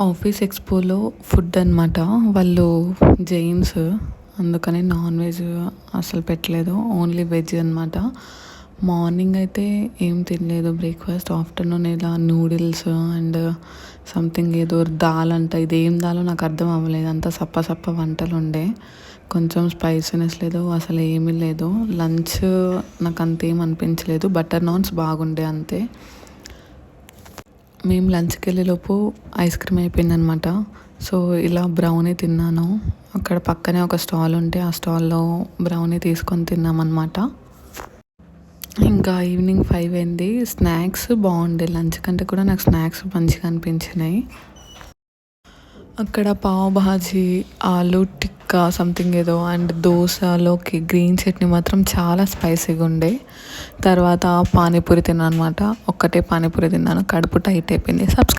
Office ఎక్స్పోలో food అనమాట. వాళ్ళు Jains, అందుకని నాన్ వెజ్ అసలు పెట్టలేదు, ఓన్లీ వెజ్ అనమాట. మార్నింగ్ అయితే ఏం తినలేదు బ్రేక్ఫాస్ట్. ఆఫ్టర్నూన్ ఇలా నూడిల్స్ అండ్ సంథింగ్ ఏదో దాల్ అంట, ఇది ఏం దాలో నాకు అర్థం అవ్వలేదు. అంతా సప్ప వంటలు ఉండే, కొంచెం స్పైసీనెస్ లేదు, అసలు ఏమీ లేదు. లంచ్ నాకు అంతేం అనిపించలేదు, బటర్ నాన్స్ బాగుండే అంతే. మేము లంచ్కి వెళ్ళేలోపు ఐస్ క్రీమ్ అయిపోయిందనమాట. సో ఇలా బ్రౌనీ తిన్నాను. అక్కడ పక్కనే ఒక స్టాల్ ఉంటే ఆ స్టాల్లో బ్రౌనీ తీసుకొని తిన్నామన్నమాట. ఇంకా ఈవినింగ్ 5 అయింది. స్నాక్స్ బాగుండే, లంచ్ కంటే కూడా నాకు స్నాక్స్ మంచిగా అనిపించినాయి. అక్కడ పావ్ భాజీ, ఆలూ టిక్కా సంథింగ్ ఏదో అండ్ దోశలోకి గ్రీన్ చట్నీ మాత్రం చాలా స్పైసీగా ఉండే. తర్వాత పానీపూరి తిన్నాను అనమాట. ఒక్కటే పానీపూరి తిన్నాను, కడుపు టైట్ అయిపోయింది.